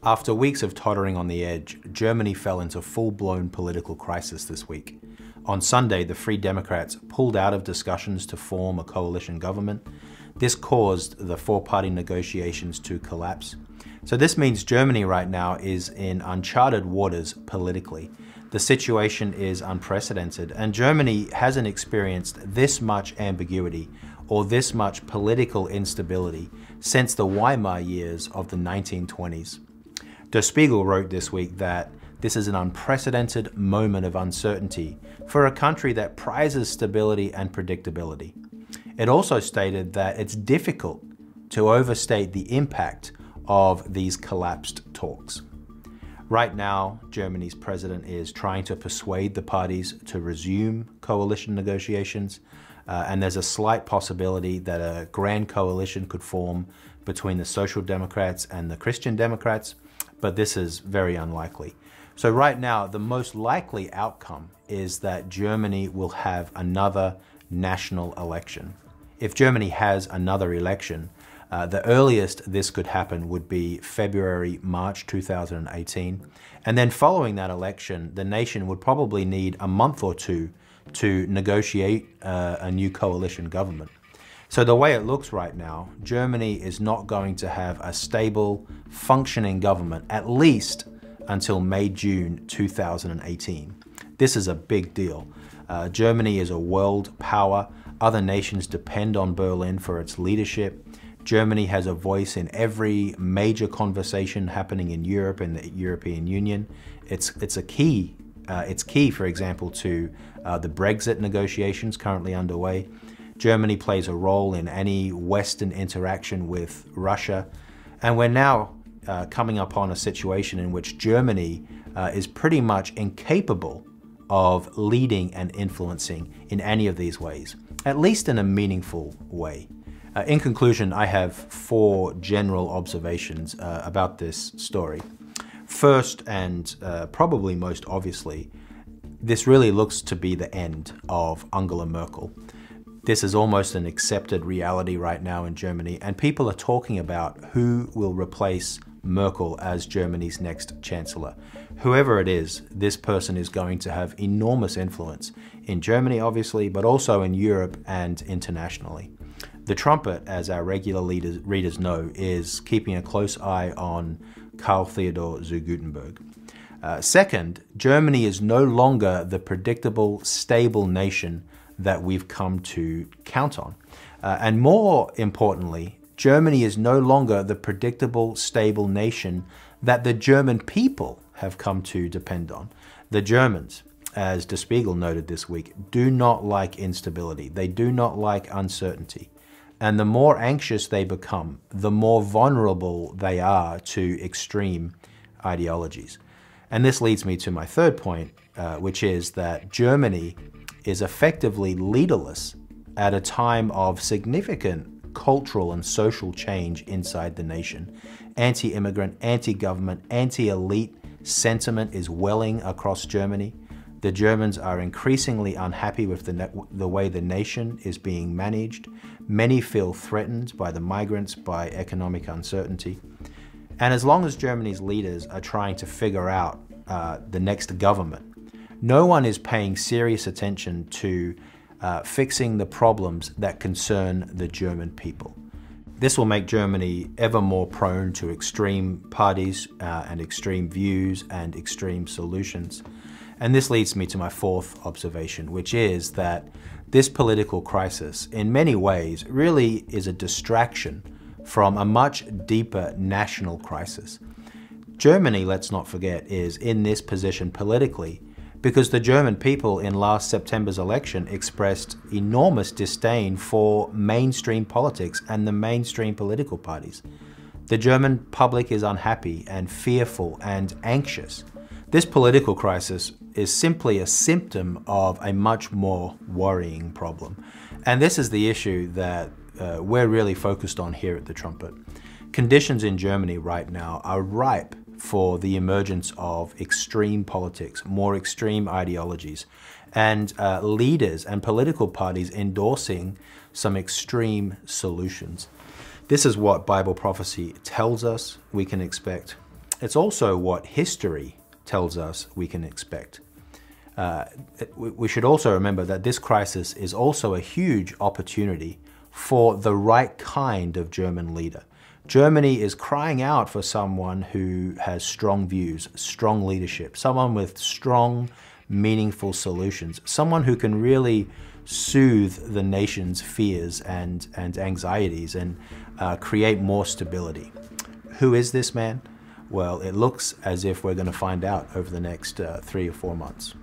After weeks of tottering on the edge, Germany fell into full-blown political crisis this week. On Sunday, the Free Democrats pulled out of discussions to form a coalition government. This caused the four-party negotiations to collapse. So this means Germany right now is in uncharted waters politically. The situation is unprecedented, and Germany hasn't experienced this much ambiguity or this much political instability since the Weimar years of the 1920s. Der Spiegel wrote this week that this is an unprecedented moment of uncertainty for a country that prizes stability and predictability. It also stated that it's difficult to overstate the impact of these collapsed talks. Right now, Germany's president is trying to persuade the parties to resume coalition negotiations, and there's a slight possibility that a grand coalition could form between the Social Democrats and the Christian Democrats, but this is very unlikely. So right now, the most likely outcome is that Germany will have another national election. If Germany has another election, the earliest this could happen would be February, March 2018. And then following that election, the nation would probably need a month or two to negotiate a new coalition government. So the way it looks right now, Germany is not going to have a stable, functioning government, at least until May, June 2018. This is a big deal. Germany is a world power. Other nations depend on Berlin for its leadership. Germany has a voice in every major conversation happening in Europe and the European Union. It's key, for example, to the Brexit negotiations currently underway. Germany plays a role in any Western interaction with Russia. And we're now coming upon a situation in which Germany is pretty much incapable of leading and influencing in any of these ways, at least in a meaningful way. In conclusion, I have four general observations about this story. First, and probably most obviously, this really looks to be the end of Angela Merkel. This is almost an accepted reality right now in Germany, and people are talking about who will replace Merkel as Germany's next chancellor. Whoever it is, this person is going to have enormous influence in Germany, obviously, but also in Europe and internationally. The Trumpet, as our regular readers know, is keeping a close eye on Karl Theodor zu Guttenberg. Second, Germany is no longer the predictable, stable nation that we've come to count on. And more importantly, Germany is no longer the predictable, stable nation that the German people have come to depend on. The Germans, as Der Spiegel noted this week, do not like instability. They do not like uncertainty. And the more anxious they become, the more vulnerable they are to extreme ideologies. And this leads me to my third point, which is that Germany is effectively leaderless at a time of significant cultural and social change inside the nation. Anti-immigrant, anti-government, anti-elite sentiment is welling across Germany. The Germans are increasingly unhappy with the way the nation is being managed. Many feel threatened by the migrants, by economic uncertainty. And as long as Germany's leaders are trying to figure out the next government, no one is paying serious attention to fixing the problems that concern the German people. This will make Germany ever more prone to extreme parties and extreme views and extreme solutions. And this leads me to my fourth observation, which is that this political crisis, in many ways, really is a distraction from a much deeper national crisis. Germany, let's not forget, is in this position politically because the German people in last September's election expressed enormous disdain for mainstream politics and the mainstream political parties. The German public is unhappy and fearful and anxious. This political crisis is simply a symptom of a much more worrying problem. And this is the issue that we're really focused on here at The Trumpet. Conditions in Germany right now are ripe for the emergence of extreme politics, more extreme ideologies, and leaders and political parties endorsing some extreme solutions. This is what Bible prophecy tells us we can expect. It's also what history tells us we can expect. We should also remember that this crisis is also a huge opportunity for the right kind of German leader. Germany is crying out for someone who has strong views, strong leadership, someone with strong, meaningful solutions, someone who can really soothe the nation's fears and anxieties and create more stability. Who is this man? Well, it looks as if we're going to find out over the next 3 or 4 months.